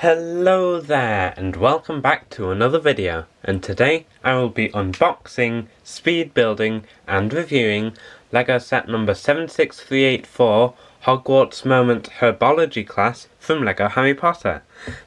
Hello there and welcome back to another video, and today I will be unboxing, speed building and reviewing LEGO set number 76384 Hogwarts Moment Herbology Class from LEGO Harry Potter.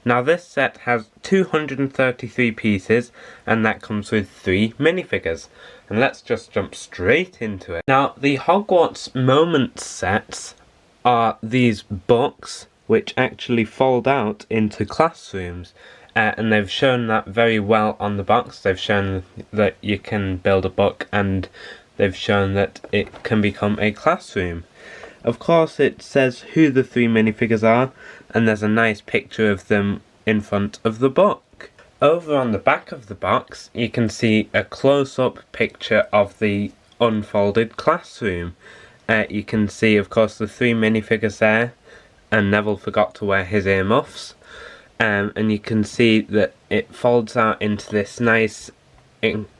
Now this set has 233 pieces and that comes with 3 minifigures. And let's just jump straight into it. Now the Hogwarts Moment sets are these books which actually fold out into classrooms, and they've shown that very well on the box. They've shown that you can build a book and they've shown that it can become a classroom. Of course it says who the 3 minifigures are, and there's a nice picture of them in front of the book. Over on the back of the box you can see a close-up picture of the unfolded classroom. You can see of course the 3 minifigures there, and Neville forgot to wear his earmuffs, and you can see that it folds out into this nice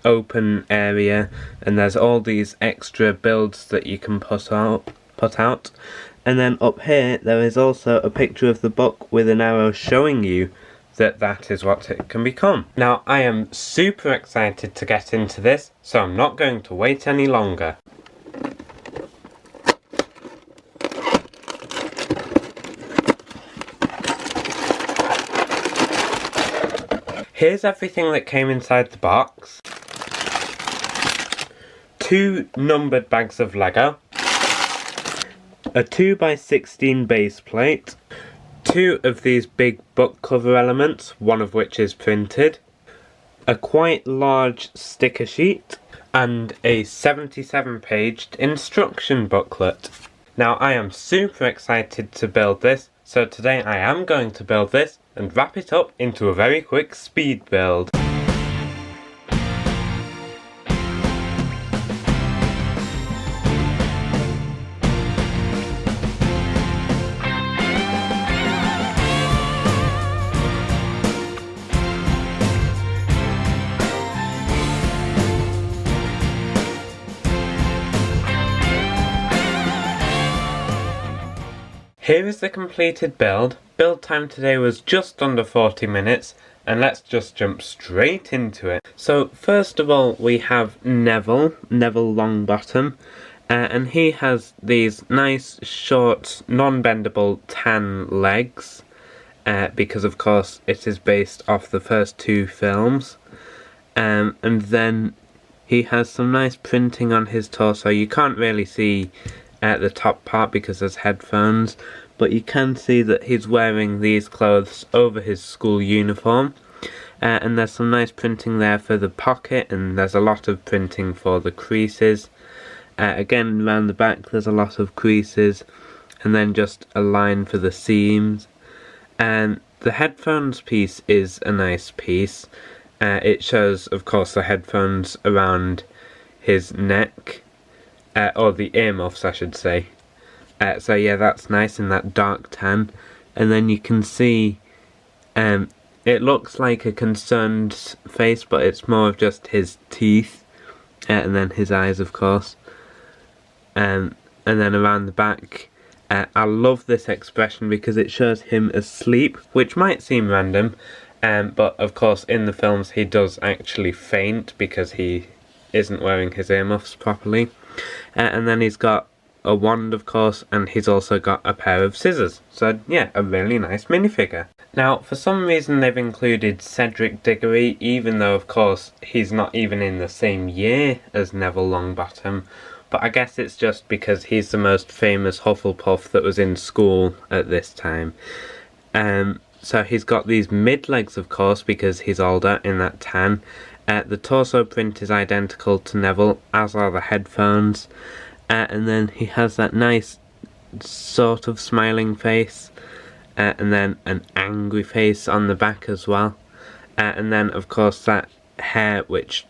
open area, and there's all these extra builds that you can put out, and then up here there is also a picture of the book with an arrow showing you that that is what it can become. Now I am super excited to get into this, so I'm not going to wait any longer. Here's everything that came inside the box. 2 numbered bags of Lego, a 2x16 base plate, 2 of these big book cover elements, one of which is printed, a quite large sticker sheet, and a 77-paged instruction booklet. Now I am super excited to build this, so today I am going to build this and wrap it up into a very quick speed build. Here is the completed build. Build time today was just under 40 minutes, and let's just jump straight into it. So first of all we have Neville Longbottom, and he has these nice short non-bendable tan legs, because of course it is based off the first 2 films, and then he has some nice printing on his torso. You can't really see the top part because there's headphones, but you can see that he's wearing these clothes over his school uniform, and there's some nice printing there for the pocket, and there's a lot of printing for the creases. Again around the back there's a lot of creases, and then just a line for the seams. And the headphones piece is a nice piece. It shows of course the headphones around his neck, or the earmuffs I should say. So yeah, that's nice in that dark tan. And then you can see it looks like a concerned face, but it's more of just his teeth, and then his eyes of course. And then around the back, I love this expression because it shows him asleep, which might seem random, but of course in the films he does actually faint because he isn't wearing his earmuffs properly. And then he's got a wand of course, and he's also got a pair of scissors. So yeah, a really nice minifigure. Now for some reason they've included Cedric Diggory, even though of course he's not even in the same year as Neville Longbottom, but I guess it's just because he's the most famous Hufflepuff that was in school at this time. So he's got these mid legs of course because he's older in that tan. The torso print is identical to Neville, as are the headphones, and then he has that nice sort of smiling face, and then an angry face on the back as well, and then of course that hair which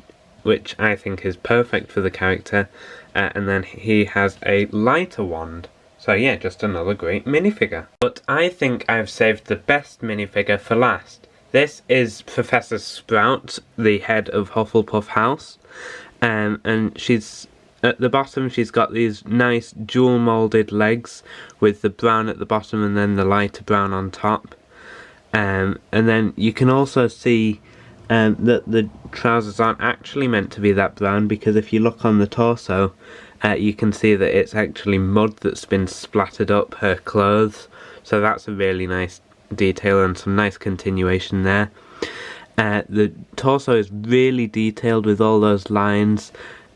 I think is perfect for the character, and then he has a lighter wand. So yeah, just another great minifigure. But I think I've saved the best minifigure for last. This is Professor Sprout, the head of Hufflepuff House, and she's at the bottom. She's got these nice dual moulded legs with the brown at the bottom and then the lighter brown on top. and then you can also see that the trousers aren't actually meant to be that brown, because if you look on the torso, you can see that it's actually mud that's been splattered up her clothes, so that's a really nice detail and some nice continuation there. The torso is really detailed with all those lines,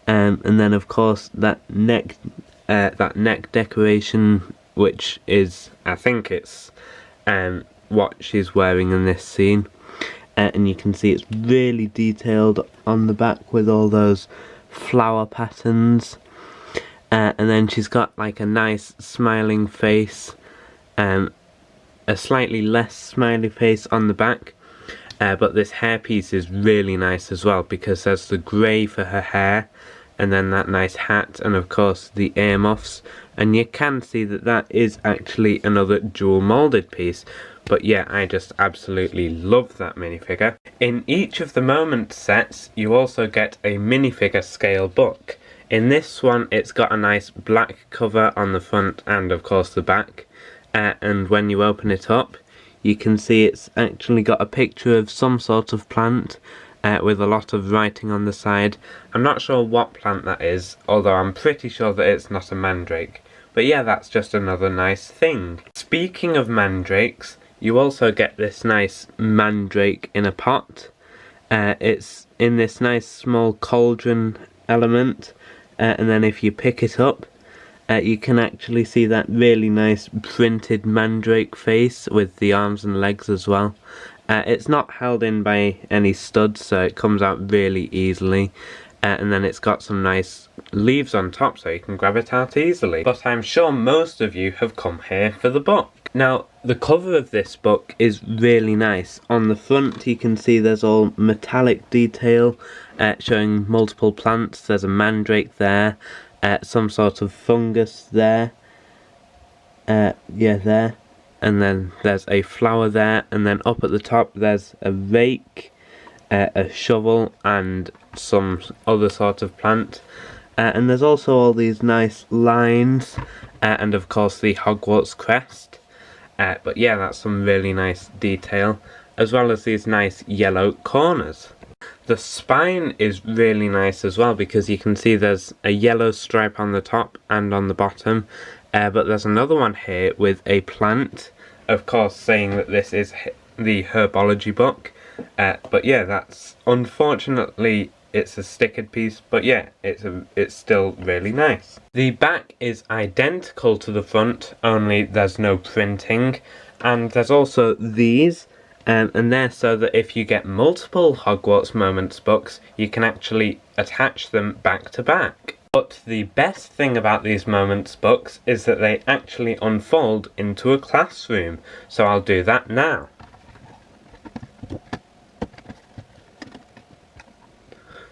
and then of course that neck decoration, which is, I think it's what she's wearing in this scene, and you can see it's really detailed on the back with all those flower patterns, and then she's got like a nice smiling face, a slightly less smiley face on the back, but this hairpiece is really nice as well, because there's the grey for her hair, and then that nice hat, and of course the earmuffs, and you can see that that is actually another dual moulded piece. But yeah, I just absolutely love that minifigure. In each of the moment sets, you also get a minifigure-scale book. In this one, it's got a nice black cover on the front and of course the back, and when you open it up, you can see it's actually got a picture of some sort of plant, with a lot of writing on the side. I'm not sure what plant that is, although I'm pretty sure that it's not a mandrake. But yeah, that's just another nice thing. Speaking of mandrakes, you also get this nice mandrake in a pot. It's in this nice small cauldron element, and then if you pick it up, you can actually see that really nice printed mandrake face with the arms and legs as well. It's not held in by any studs, so it comes out really easily, and then it's got some nice leaves on top so you can grab it out easily. But I'm sure most of you have come here for the book. Now, the cover of this book is really nice. On the front you can see there's all metallic detail, showing multiple plants. There's a mandrake there, some sort of fungus there, yeah, there. And then there's a flower there, and then up at the top there's a rake, a shovel, and some other sort of plant. And there's also all these nice lines, and of course the Hogwarts crest. But yeah, that's some really nice detail, as well as these nice yellow corners. The spine is really nice as well, because you can see there's a yellow stripe on the top and on the bottom. But there's another one here with a plant, of course saying that this is the Herbology book. But yeah, that's, unfortunately it's a stickered piece, but yeah, it's still really nice. The back is identical to the front, only there's no printing, and there's also these, and they're so that if you get multiple Hogwarts Moments books, you can actually attach them back to back. But the best thing about these Moments books is that they actually unfold into a classroom, so I'll do that now.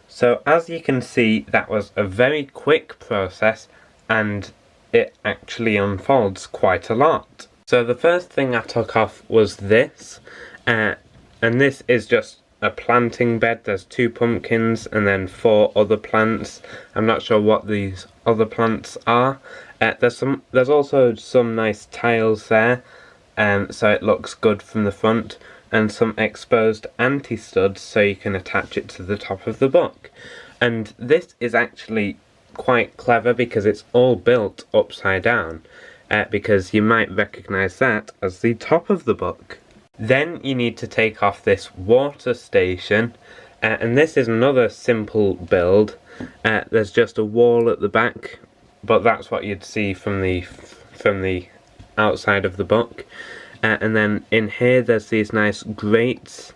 So as you can see, that was a very quick process, and it actually unfolds quite a lot. So the first thing I took off was this, and this is just a planting bed. There's 2 pumpkins and then 4 other plants. I'm not sure what these other plants are. There's also some nice tiles there, so it looks good from the front, and some exposed anti-studs so you can attach it to the top of the book. And this is actually quite clever because it's all built upside down, because you might recognise that as the top of the book. Then you need to take off this water station, and this is another simple build. There's just a wall at the back, but that's what you'd see from the outside of the book. And then in here there's these nice grates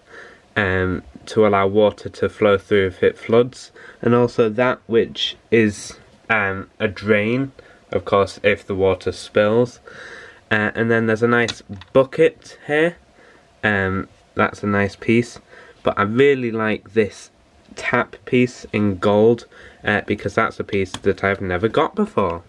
to allow water to flow through if it floods, and also that which is a drain, of course, if the water spills. And then there's a nice bucket here. That's a nice piece, but I really like this tap piece in gold, because that's a piece that I've never got before.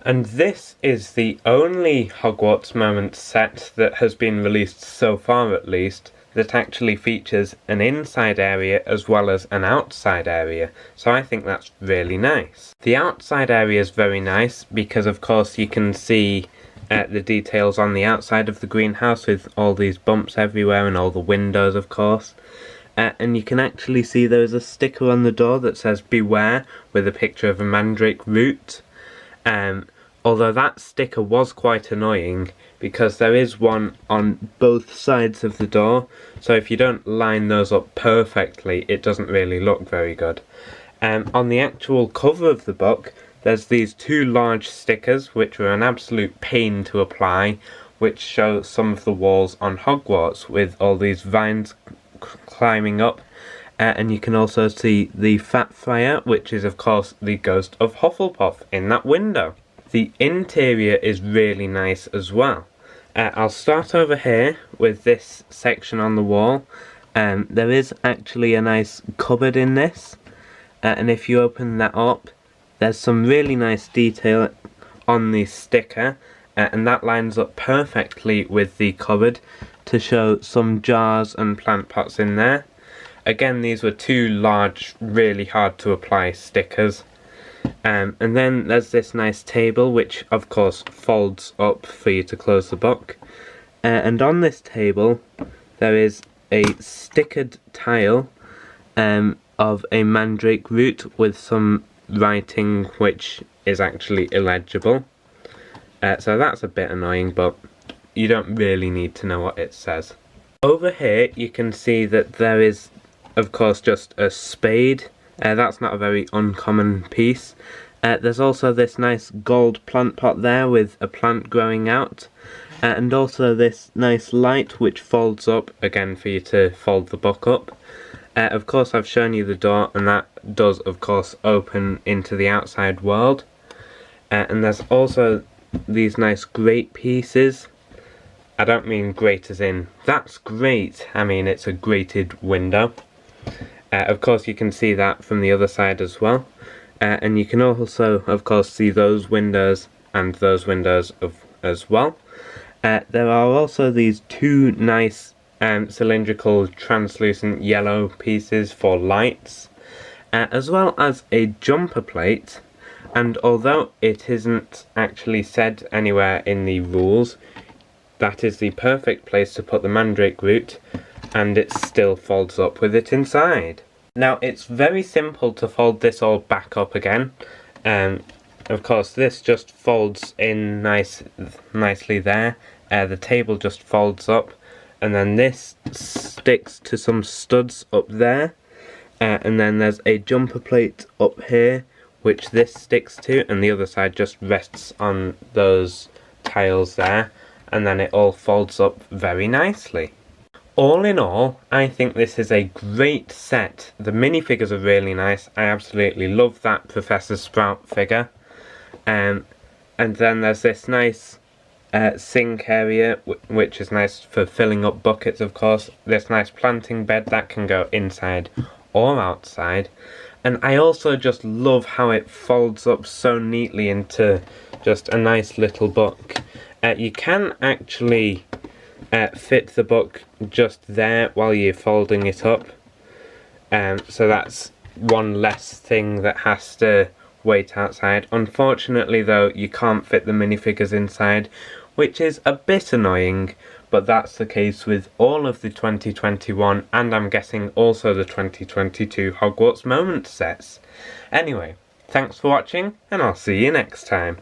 And this is the only Hogwarts Moments set that has been released so far, at least, that actually features an inside area as well as an outside area, so I think that's really nice. The outside area is very nice because of course you can see the details on the outside of the greenhouse with all these bumps everywhere and all the windows, of course. And you can actually see there's a sticker on the door that says beware with a picture of a mandrake root. Although that sticker was quite annoying because there is one on both sides of the door, so if you don't line those up perfectly it doesn't really look very good. On the actual cover of the book there's these two large stickers which were an absolute pain to apply, which show some of the walls on Hogwarts with all these vines climbing up, and you can also see the Fat Friar, which is of course the ghost of Hufflepuff, in that window. The interior is really nice as well. I'll start over here with this section on the wall. There is actually a nice cupboard in this, and if you open that up there's some really nice detail on the sticker, and that lines up perfectly with the cupboard to show some jars and plant pots in there. Again, these were two large, really hard to apply stickers. And then there's this nice table which of course folds up for you to close the book. And on this table there is a stickered tile of a mandrake root with some writing which is actually illegible. So that's a bit annoying, but you don't really need to know what it says. Over here you can see that there is of course just a spade. That's not a very uncommon piece. There's also this nice gold plant pot there with a plant growing out, and also this nice light which folds up again for you to fold the book up. Of course I've shown you the door, and that does of course open into the outside world. And there's also these nice grate pieces. I don't mean grate as in that's great, I mean it's a grated window. Of course you can see that from the other side as well. And you can also of course see those windows and those windows as well. There are also these two nice cylindrical translucent yellow pieces for lights, as well as a jumper plate. And although it isn't actually said anywhere in the rules, that is the perfect place to put the mandrake root, and it still folds up with it inside. Now it's very simple to fold this all back up again. Of course this just folds in nicely there. The table just folds up, and then this sticks to some studs up there, and then there's a jumper plate up here which this sticks to, and the other side just rests on those tiles there, and then it all folds up very nicely. All in all, I think this is a great set. The minifigures are really nice. I absolutely love that Professor Sprout figure. And then there's this nice sink area, which is nice for filling up buckets, of course. This nice planting bed that can go inside or outside. And I also just love how it folds up so neatly into just a nice little book. You can actually fit the book just there while you're folding it up. So that's one less thing that has to wait outside. Unfortunately though, you can't fit the minifigures inside, which is a bit annoying, but that's the case with all of the 2021 and I'm guessing also the 2022 Hogwarts Moment sets. Anyway, thanks for watching and I'll see you next time.